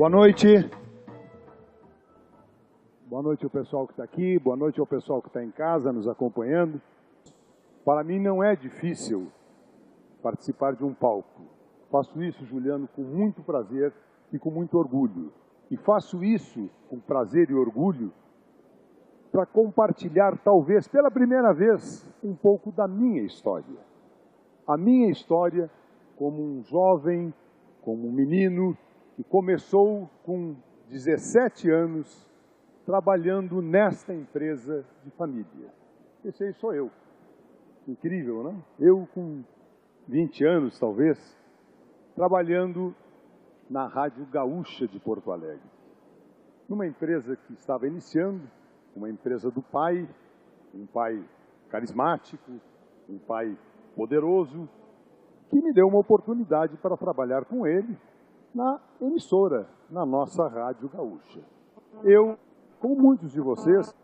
Boa noite. Boa noite ao pessoal que está aqui, boa noite ao pessoal que está em casa nos acompanhando. Para mim não é difícil participar de um palco. Faço isso, Juliano, com muito prazer e com muito orgulho. E faço isso com prazer e orgulho para compartilhar, talvez pela primeira vez, um pouco da minha história. A minha história como um jovem, como um menino, que começou com 17 anos trabalhando nesta empresa de família. Esse aí sou eu. Incrível, né? Eu com 20 anos, talvez, trabalhando na Rádio Gaúcha de Porto Alegre. Numa empresa que estava iniciando, uma empresa do pai, um pai carismático, um pai poderoso, que me deu uma oportunidade para trabalhar com ele na emissora, na nossa Rádio Gaúcha. Eu, como muitos de vocês,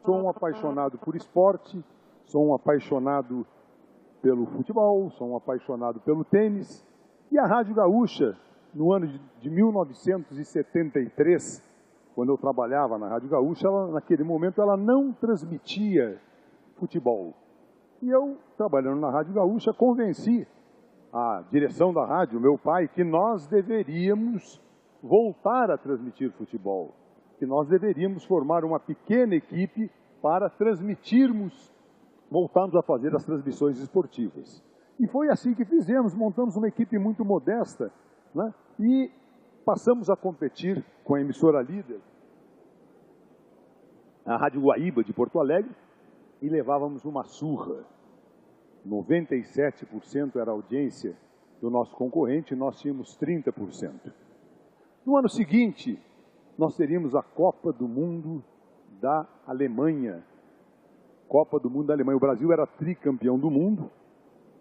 sou um apaixonado por esporte, sou um apaixonado pelo futebol, sou um apaixonado pelo tênis. E a Rádio Gaúcha, no ano de 1973, quando eu trabalhava na Rádio Gaúcha, naquele momento ela não transmitia futebol. E eu, trabalhando na Rádio Gaúcha, convenci a direção da rádio, meu pai, que nós deveríamos voltar a transmitir futebol, que nós deveríamos formar uma pequena equipe para transmitirmos, voltarmos a fazer as transmissões esportivas. E foi assim que fizemos, montamos uma equipe muito modesta, né? E passamos a competir com a emissora líder, a Rádio Guaíba de Porto Alegre, e levávamos uma surra. 97% era a audiência do nosso concorrente, e nós tínhamos 30%. No ano seguinte, nós teríamos a Copa do Mundo da Alemanha. Copa do Mundo da Alemanha. O Brasil era tricampeão do mundo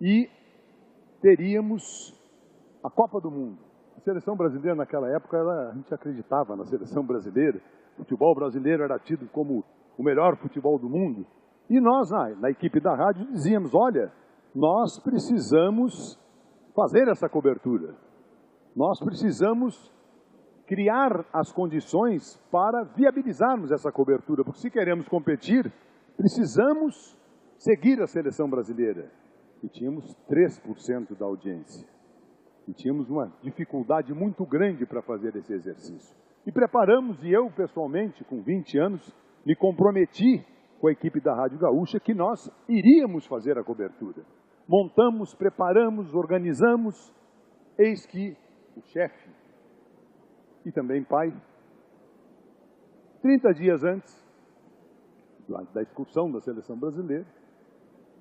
e teríamos a Copa do Mundo. A seleção brasileira naquela época, a gente acreditava na seleção brasileira. O futebol brasileiro era tido como o melhor futebol do mundo. E nós, na equipe da rádio, dizíamos, olha, nós precisamos fazer essa cobertura. Nós precisamos criar as condições para viabilizarmos essa cobertura, porque se queremos competir, precisamos seguir a seleção brasileira. E tínhamos 3% da audiência. E tínhamos uma dificuldade muito grande para fazer esse exercício. E preparamos, e eu pessoalmente, com 20 anos, me comprometi com a equipe da Rádio Gaúcha que nós iríamos fazer a cobertura. Montamos, preparamos, organizamos, eis que o chefe e também pai, 30 dias antes da excursão da seleção brasileira,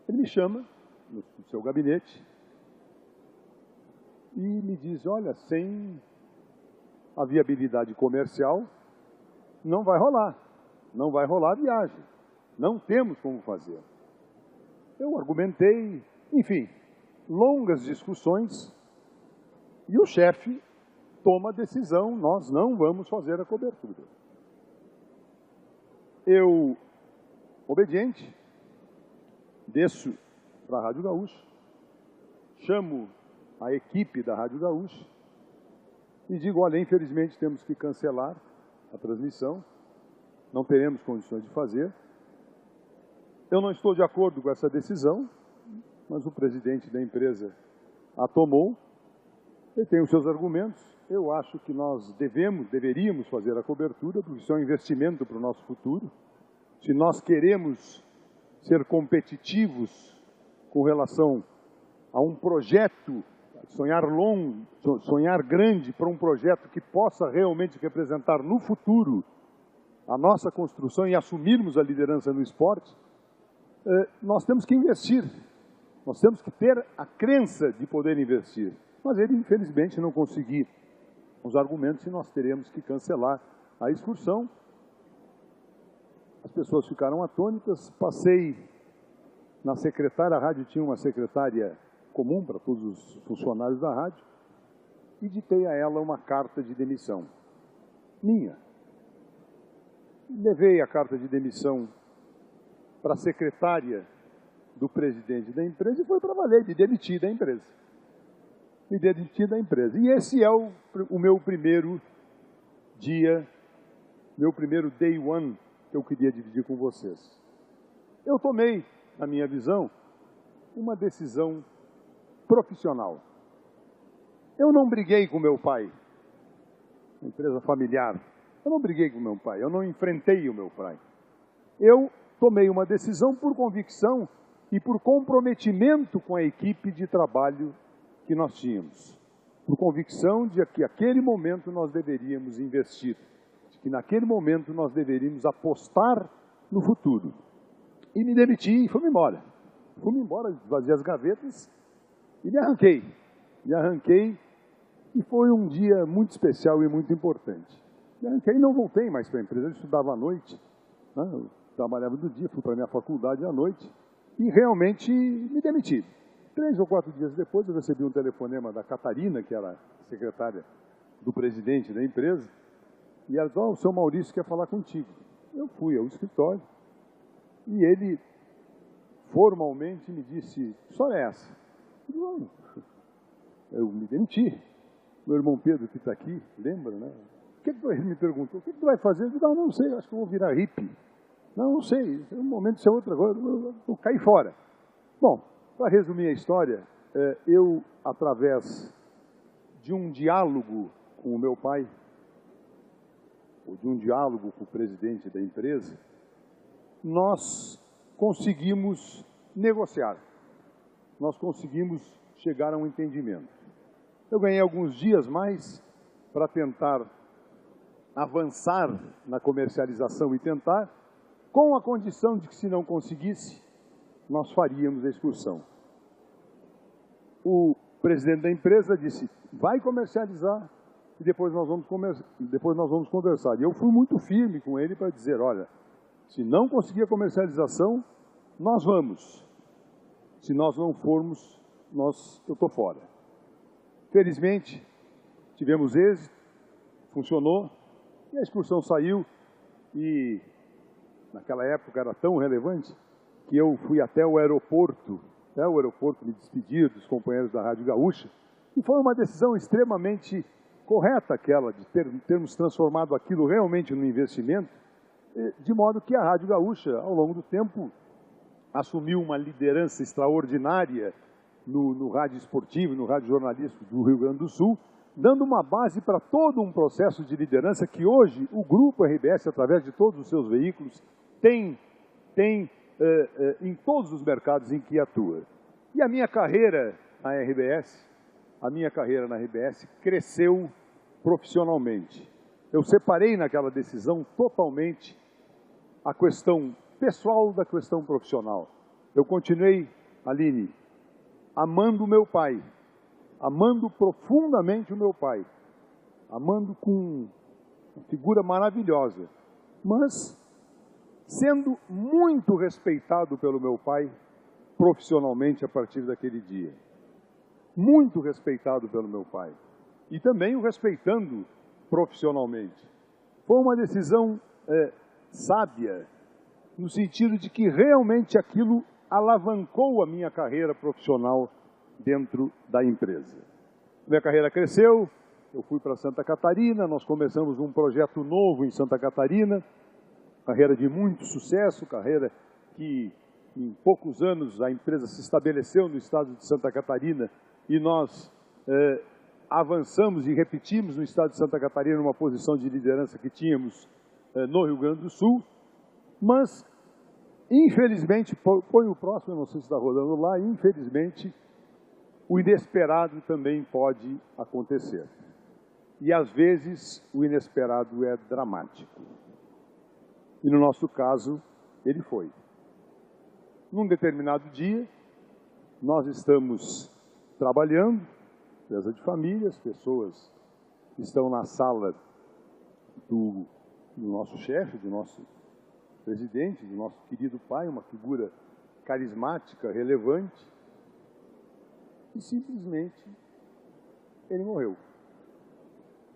ele me chama no seu gabinete e me diz, olha, sem a viabilidade comercial não vai rolar a viagem, não temos como fazer. Eu argumentei, enfim, longas discussões, e o chefe toma a decisão, nós não vamos fazer a cobertura. Eu, obediente, desço para a Rádio Gaúcha, chamo a equipe da Rádio Gaúcha e digo, olha, infelizmente temos que cancelar a transmissão, não teremos condições de fazer. Eu não estou de acordo com essa decisão, mas o presidente da empresa a tomou, ele tem os seus argumentos. Eu acho que nós deveríamos fazer a cobertura, porque isso é um investimento para o nosso futuro. Se nós queremos ser competitivos com relação a um projeto, sonhar longo, sonhar grande para um projeto que possa realmente representar no futuro a nossa construção e assumirmos a liderança no esporte, nós temos que investir. Nós temos que ter a crença de poder investir. Mas ele, infelizmente, não conseguiu os argumentos e nós teremos que cancelar a excursão. As pessoas ficaram atônitas. Passei na secretária, a rádio tinha uma secretária comum para todos os funcionários da rádio, e ditei a ela uma carta de demissão minha. Levei a carta de demissão para a secretária do presidente da empresa e trabalhei de demitir da empresa. Me demiti da empresa. E esse é o meu primeiro dia, meu primeiro day one, que eu queria dividir com vocês. Eu tomei, na minha visão, uma decisão profissional. Eu não briguei com meu pai, uma empresa familiar. Eu não briguei com meu pai, eu não enfrentei o meu pai. Eu tomei uma decisão por convicção e por comprometimento com a equipe de trabalho que nós tínhamos. Por convicção de que naquele momento nós deveríamos investir, de que naquele momento nós deveríamos apostar no futuro. E me demiti e fui-me embora. Fui-me embora, esvaziei as gavetas e me arranquei. Me arranquei e foi um dia muito especial e muito importante. Me arranquei e não voltei mais para a empresa. Eu estudava à noite, né? Eu trabalhava do dia, fui para a minha faculdade à noite e realmente me demiti. 3 ou 4 dias depois eu recebi um telefonema da Catarina, que era secretária do presidente da empresa, e ela disse: o seu Maurício quer falar contigo. Eu fui ao escritório e ele formalmente me disse: que história é essa? Eu me demiti. Meu irmão Pedro, que está aqui, lembra, né? Ele me perguntou: o que tu vai fazer? Eu disse: não sei, acho que eu vou virar hippie. Não sei, é um momento de ser outra coisa, eu caí fora. Bom, para resumir a história, eu, através de um diálogo com o meu pai, ou de um diálogo com o presidente da empresa, nós conseguimos negociar, nós conseguimos chegar a um entendimento. Eu ganhei alguns dias mais para tentar avançar na comercialização e tentar, com a condição de que, se não conseguisse, nós faríamos a excursão. O presidente da empresa disse: vai comercializar e depois nós vamos conversar. E eu fui muito firme com ele para dizer: olha, se não conseguir a comercialização, nós vamos. Se nós não formos, eu estou fora. Felizmente, tivemos êxito, funcionou, e a excursão saiu, e naquela época era tão relevante que eu fui até o aeroporto me despedir dos companheiros da Rádio Gaúcha, e foi uma decisão extremamente correta aquela, de termos transformado aquilo realmente num investimento, de modo que a Rádio Gaúcha, ao longo do tempo, assumiu uma liderança extraordinária no rádio esportivo, no rádio jornalístico do Rio Grande do Sul, dando uma base para todo um processo de liderança que hoje o Grupo RBS, através de todos os seus veículos, tem em todos os mercados em que atua. E a minha carreira na RBS cresceu profissionalmente. Eu separei naquela decisão totalmente a questão pessoal da questão profissional. Eu continuei, Aline, amando o meu pai, amando profundamente o meu pai, amando com uma figura maravilhosa, mas sendo muito respeitado pelo meu pai profissionalmente a partir daquele dia. Muito respeitado pelo meu pai. E também o respeitando profissionalmente. Foi uma decisão sábia, no sentido de que realmente aquilo alavancou a minha carreira profissional dentro da empresa. Minha carreira cresceu, eu fui para Santa Catarina, nós começamos um projeto novo em Santa Catarina, carreira de muito sucesso, carreira que em poucos anos a empresa se estabeleceu no estado de Santa Catarina e nós avançamos e repetimos no estado de Santa Catarina uma posição de liderança que tínhamos no Rio Grande do Sul, mas infelizmente, põe o próximo, não sei se está rodando lá, infelizmente o inesperado também pode acontecer. E às vezes o inesperado é dramático. E no nosso caso, ele foi. Num determinado dia, nós estamos trabalhando, empresa de família, as pessoas estão na sala do nosso chefe, do nosso presidente, do nosso querido pai, uma figura carismática, relevante, e simplesmente ele morreu.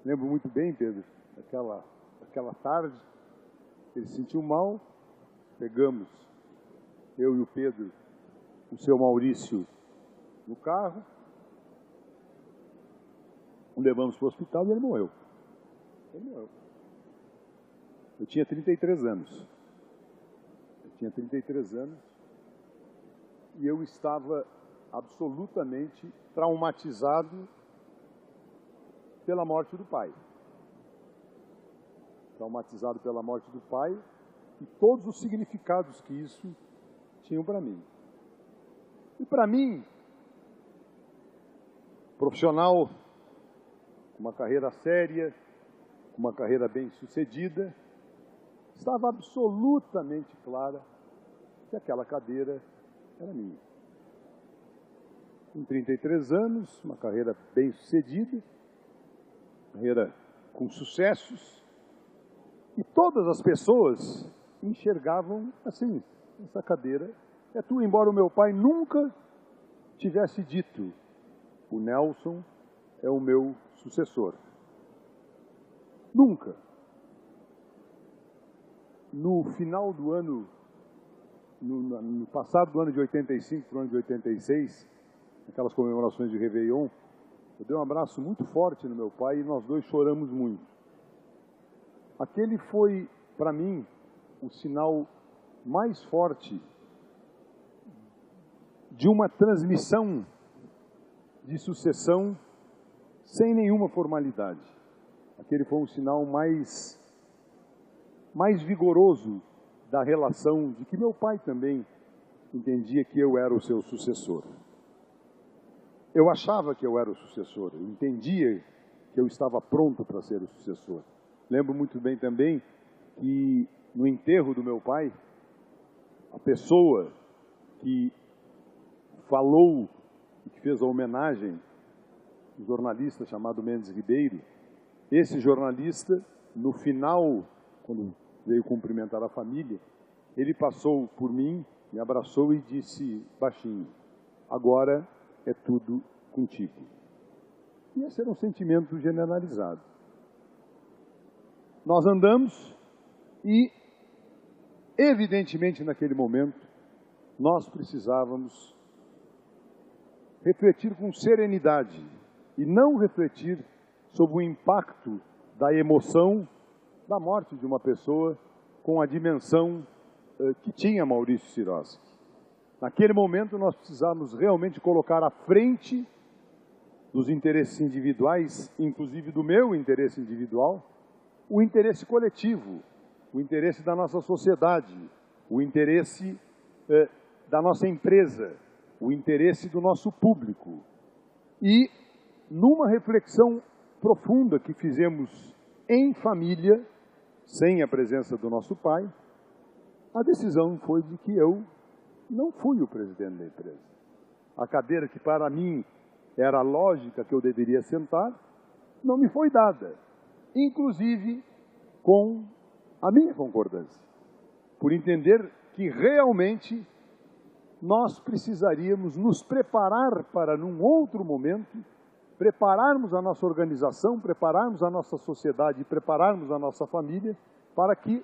Lembro muito bem, Pedro, aquela tarde, ele se sentiu mal, pegamos, eu e o Pedro, o seu Maurício no carro, o levamos para o hospital e ele morreu. Ele morreu. Eu tinha 33 anos. Eu tinha 33 anos e eu estava absolutamente traumatizado pela morte do pai. Traumatizado pela morte do pai e todos os significados que isso tinha para mim. E para mim, profissional, com uma carreira séria, com uma carreira bem-sucedida, estava absolutamente clara que aquela cadeira era minha. Com 33 anos, uma carreira bem-sucedida, carreira com sucessos, e todas as pessoas enxergavam assim, essa cadeira é tua, embora o meu pai nunca tivesse dito, o Nelson é o meu sucessor. Nunca. No final do ano, no passado do ano de 85 para o ano de 86, aquelas comemorações de Réveillon, eu dei um abraço muito forte no meu pai e nós dois choramos muito. Aquele foi, para mim, o sinal mais forte de uma transmissão de sucessão sem nenhuma formalidade. Aquele foi um sinal mais vigoroso da relação de que meu pai também entendia que eu era o seu sucessor. Eu achava que eu era o sucessor, eu entendia que eu estava pronto para ser o sucessor. Lembro muito bem também que no enterro do meu pai, a pessoa que falou e que fez a homenagem, um jornalista chamado Mendes Ribeiro, esse jornalista, no final, quando veio cumprimentar a família, ele passou por mim, me abraçou e disse baixinho, agora é tudo contigo. E esse era um sentimento generalizado. Nós andamos e, evidentemente, naquele momento, nós precisávamos refletir com serenidade e não refletir sobre o impacto da emoção da morte de uma pessoa com a dimensão que tinha Maurício Sirotsky. Naquele momento, nós precisávamos realmente colocar à frente dos interesses individuais, inclusive do meu interesse individual, o interesse coletivo, o interesse da nossa sociedade, o interesse da nossa empresa, o interesse do nosso público. E, numa reflexão profunda que fizemos em família, sem a presença do nosso pai, a decisão foi de que eu não fui o presidente da empresa. A cadeira que para mim era a lógica que eu deveria sentar, não me foi dada, inclusive com a minha concordância, por entender que realmente nós precisaríamos nos preparar para, num outro momento, prepararmos a nossa organização, prepararmos a nossa sociedade, prepararmos a nossa família, para que,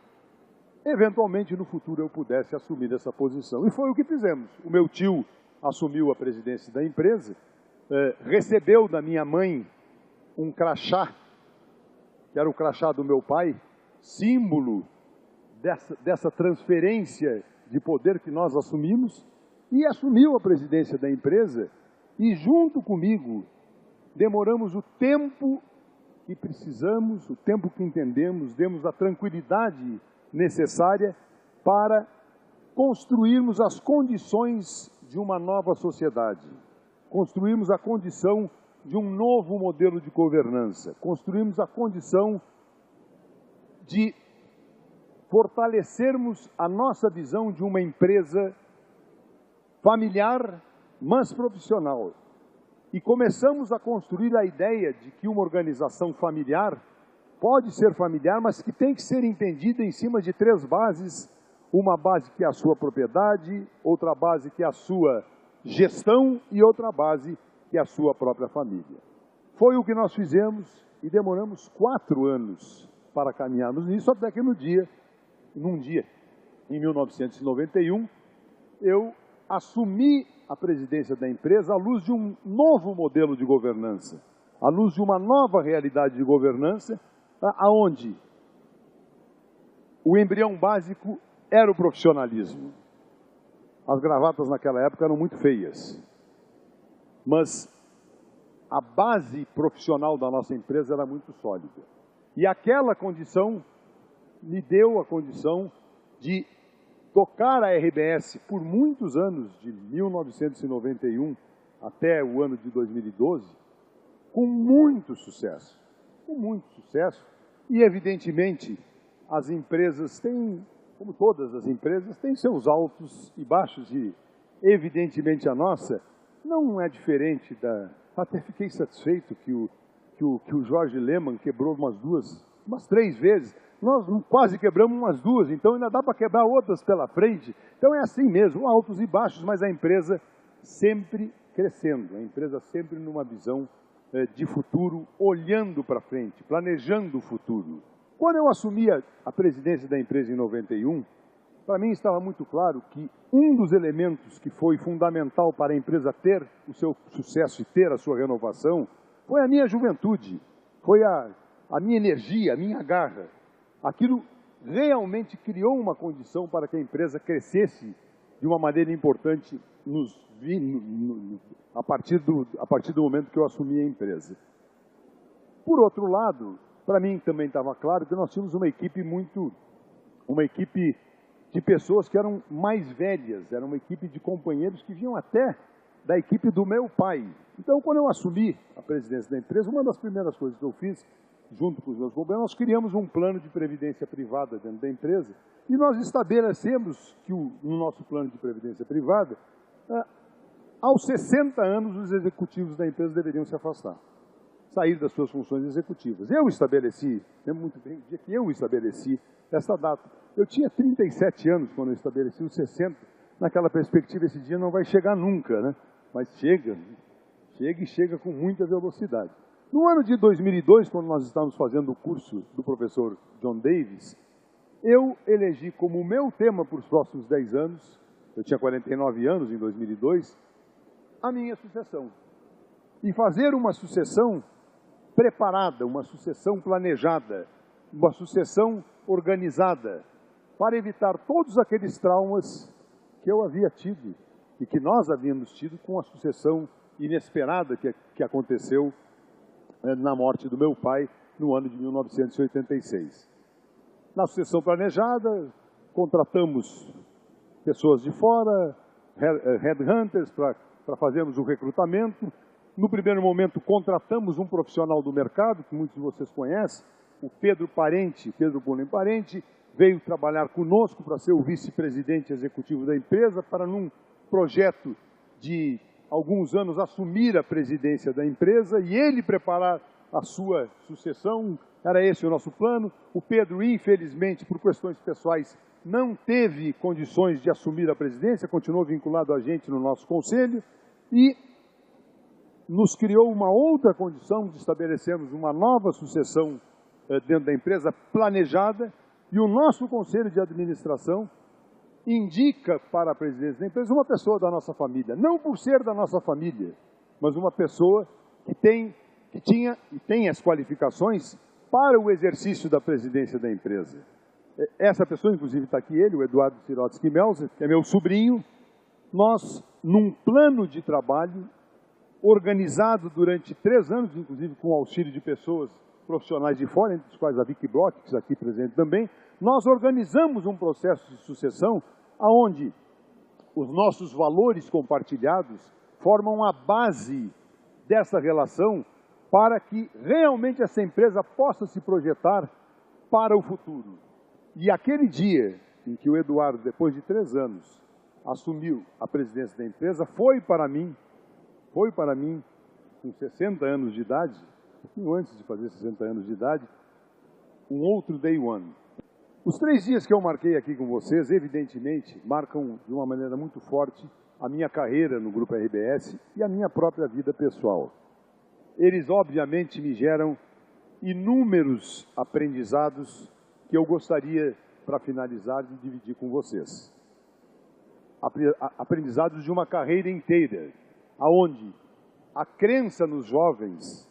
eventualmente, no futuro eu pudesse assumir essa posição. E foi o que fizemos. O meu tio assumiu a presidência da empresa, recebeu da minha mãe um crachá, que era o crachá do meu pai, símbolo dessa transferência de poder que nós assumimos, e assumiu a presidência da empresa, e junto comigo demoramos o tempo que precisamos, o tempo que entendemos, demos a tranquilidade necessária para construirmos as condições de uma nova sociedade, construirmos a condição de um novo modelo de governança, construirmos a condição de fortalecermos a nossa visão de uma empresa familiar, mas profissional. E começamos a construir a ideia de que uma organização familiar pode ser familiar, mas que tem que ser entendida em cima de três bases. Uma base que é a sua propriedade, outra base que é a sua gestão e outra base que é a sua própria família. Foi o que nós fizemos e demoramos 4 anos para caminharmos nisso, até que num dia, em 1991, eu assumi a presidência da empresa à luz de um novo modelo de governança, à luz de uma nova realidade de governança, aonde o embrião básico era o profissionalismo. As gravatas naquela época eram muito feias, mas a base profissional da nossa empresa era muito sólida. E aquela condição me deu a condição de tocar a RBS por muitos anos, de 1991 até o ano de 2012, com muito sucesso. Com muito sucesso. E, evidentemente, as empresas têm, como todas as empresas, têm seus altos e baixos. E, evidentemente, a nossa não é diferente da... Até fiquei satisfeito que o Jorge Lehmann quebrou umas 3 vezes. Nós quase quebramos umas 2, então ainda dá para quebrar outras pela frente. Então é assim mesmo, altos e baixos, mas a empresa sempre crescendo, a empresa sempre numa visão de futuro, olhando para frente, planejando o futuro. Quando eu assumi a presidência da empresa em 91, para mim estava muito claro que um dos elementos que foi fundamental para a empresa ter o seu sucesso e ter a sua renovação foi a minha juventude, foi a minha energia, a minha garra. Aquilo realmente criou uma condição para que a empresa crescesse de uma maneira importante a partir do momento que eu assumi a empresa. Por outro lado, para mim também estava claro que nós tínhamos uma equipe de pessoas que eram mais velhas, era uma equipe de companheiros que vinham até da equipe do meu pai. Então, quando eu assumi a presidência da empresa, uma das primeiras coisas que eu fiz, junto com os meus companheiros, nós criamos um plano de previdência privada dentro da empresa e nós estabelecemos que no nosso plano de previdência privada, aos 60 anos, os executivos da empresa deveriam se afastar, sair das suas funções executivas. Eu estabeleci, lembro muito bem, o dia que eu estabeleci essa data. Eu tinha 37 anos quando eu estabeleci os 60, naquela perspectiva, esse dia não vai chegar nunca, né? Mas chega e chega com muita velocidade. No ano de 2002, quando nós estávamos fazendo o curso do professor John Davis, eu elegi como meu tema para os próximos 10 anos, eu tinha 49 anos em 2002, a minha sucessão. E fazer uma sucessão preparada, uma sucessão planejada, uma sucessão organizada, para evitar todos aqueles traumas que eu havia tido e que nós havíamos tido com a sucessão inesperada que aconteceu na morte do meu pai no ano de 1986. Na sucessão planejada, contratamos pessoas de fora, headhunters, para fazermos o recrutamento. No primeiro momento, contratamos um profissional do mercado, que muitos de vocês conhecem, o Pedro Bonem Parente, veio trabalhar conosco para ser o vice-presidente executivo da empresa, para num projeto de alguns anos assumir a presidência da empresa e ele preparar a sua sucessão. Era esse o nosso plano. O Pedro, infelizmente, por questões pessoais, não teve condições de assumir a presidência, continuou vinculado a gente no nosso conselho e nos criou uma outra condição de estabelecermos uma nova sucessão dentro da empresa planejada. E o nosso conselho de administração indica para a presidência da empresa uma pessoa da nossa família. Não por ser da nossa família, mas uma pessoa que tinha e tem as qualificações para o exercício da presidência da empresa. Essa pessoa, inclusive, está aqui ele, o Eduardo Sirotsky Melzer, que é meu sobrinho. Nós, num plano de trabalho organizado durante 3 anos, inclusive com o auxílio de pessoas profissionais de fora, entre os quais a Vicky Bloch, que está aqui presente também, nós organizamos um processo de sucessão onde os nossos valores compartilhados formam a base dessa relação para que realmente essa empresa possa se projetar para o futuro. E aquele dia em que o Eduardo, depois de 3 anos, assumiu a presidência da empresa, foi para mim, com 60 anos de idade, um pouquinho antes de fazer 60 anos de idade, um outro day one. Os 3 dias que eu marquei aqui com vocês, evidentemente, marcam de uma maneira muito forte a minha carreira no Grupo RBS e a minha própria vida pessoal. Eles, obviamente, me geram inúmeros aprendizados que eu gostaria, para finalizar, de dividir com vocês. Aprendizados de uma carreira inteira, aonde a crença nos jovens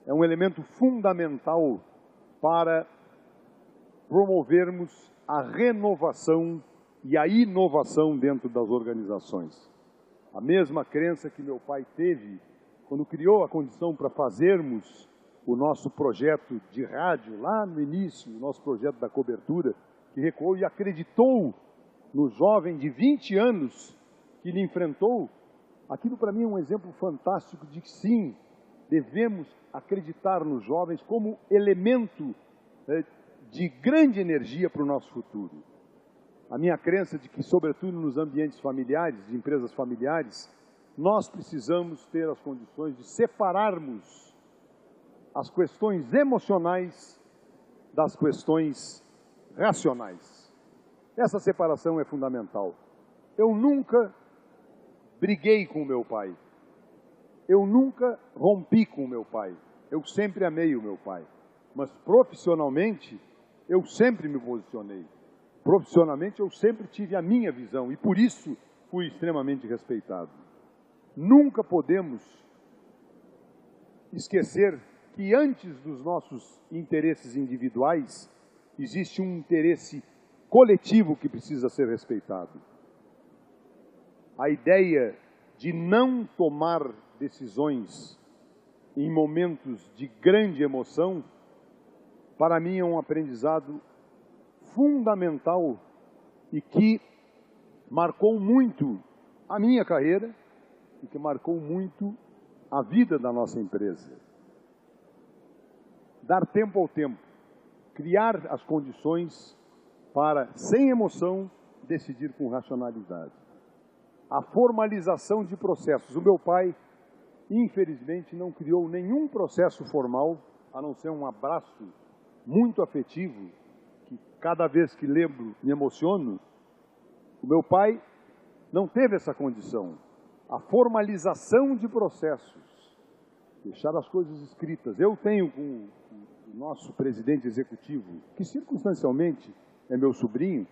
é um elemento fundamental para promovermos a renovação e a inovação dentro das organizações. A mesma crença que meu pai teve quando criou a condição para fazermos o nosso projeto de rádio, lá no início, o nosso projeto da cobertura, que recuou e acreditou no jovem de 20 anos que lhe enfrentou. Aquilo para mim é um exemplo fantástico de que sim, devemos acreditar nos jovens como elemento de grande energia para o nosso futuro. A minha crença de que, sobretudo nos ambientes familiares, de empresas familiares, nós precisamos ter as condições de separarmos as questões emocionais das questões racionais. Essa separação é fundamental. Eu nunca briguei com o meu pai. Eu nunca rompi com o meu pai. Eu sempre amei o meu pai. Mas profissionalmente, eu sempre me posicionei. Profissionalmente, eu sempre tive a minha visão e por isso fui extremamente respeitado. Nunca podemos esquecer que antes dos nossos interesses individuais, existe um interesse coletivo que precisa ser respeitado. A ideia de não tomar decisões em momentos de grande emoção, para mim é um aprendizado fundamental e que marcou muito a minha carreira e que marcou muito a vida da nossa empresa. Dar tempo ao tempo, criar as condições para, sem emoção, decidir com racionalidade. A formalização de processos. O meu pai, infelizmente, não criou nenhum processo formal, a não ser um abraço muito afetivo, que cada vez que lembro me emociono. O meu pai não teve essa condição. A formalização de processos, deixar as coisas escritas. Eu tenho com o nosso presidente executivo, que circunstancialmente é meu sobrinho,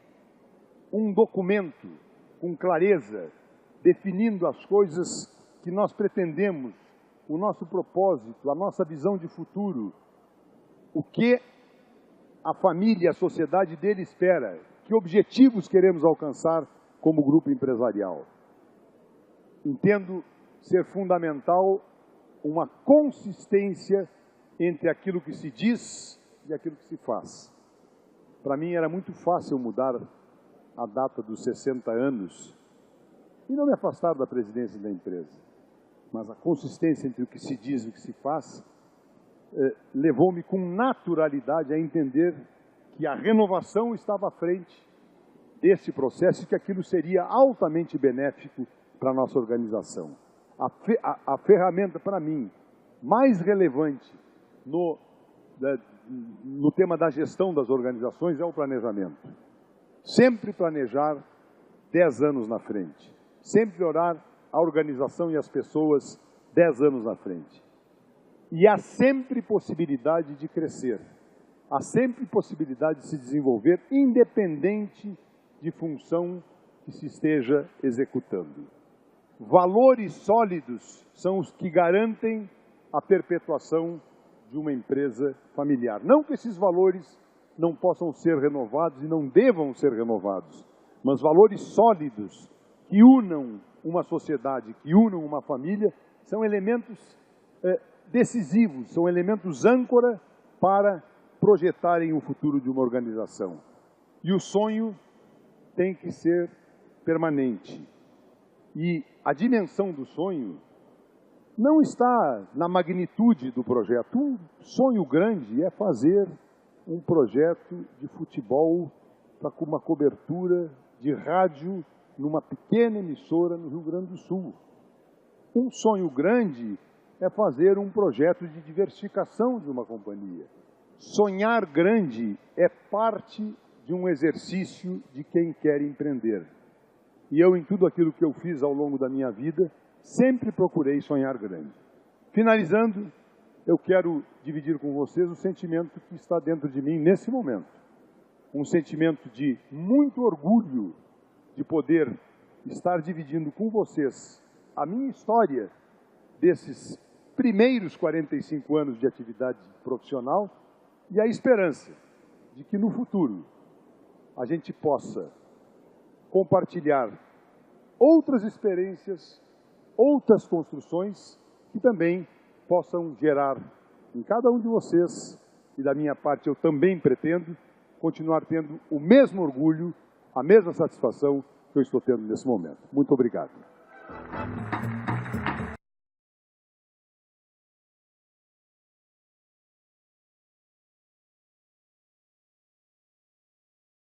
um documento com clareza, definindo as coisas que nós pretendemos, o nosso propósito, a nossa visão de futuro, o que a família e a sociedade dele espera, que objetivos queremos alcançar como grupo empresarial. Entendo ser fundamental uma consistência entre aquilo que se diz e aquilo que se faz. Para mim era muito fácil mudar a data dos 60 anos e não me afastar da presidência da empresa. Mas a consistência entre o que se diz e o que se faz levou-me com naturalidade a entender que a renovação estava à frente desse processo e que aquilo seria altamente benéfico para a nossa organização. A ferramenta, para mim, mais relevante no tema da gestão das organizações é o planejamento. Sempre planejar 10 anos na frente. Sempre orar a organização e as pessoas 10 anos na frente. E há sempre possibilidade de crescer. Há sempre possibilidade de se desenvolver, independente de função que se esteja executando. Valores sólidos são os que garantem a perpetuação de uma empresa familiar. Não que esses valores não possam ser renovados e não devam ser renovados, mas valores sólidos que unam uma sociedade, que unam uma família, são elementos decisivos, são elementos âncora para projetarem o futuro de uma organização. E o sonho tem que ser permanente. E a dimensão do sonho não está na magnitude do projeto. Um sonho grande é fazer um projeto de futebol com uma cobertura de rádio numa pequena emissora no Rio Grande do Sul. Um sonho grande é fazer um projeto de diversificação de uma companhia. Sonhar grande é parte de um exercício de quem quer empreender. E eu, em tudo aquilo que eu fiz ao longo da minha vida, sempre procurei sonhar grande. Finalizando, eu quero dividir com vocês o sentimento que está dentro de mim nesse momento. Um sentimento de muito orgulho de poder estar dividindo com vocês a minha história desses primeiros 45 anos de atividade profissional e a esperança de que no futuro a gente possa compartilhar outras experiências, outras construções que também possam gerar em cada um de vocês, e da minha parte eu também pretendo, continuar tendo o mesmo orgulho, a mesma satisfação que eu estou tendo nesse momento. Muito obrigado.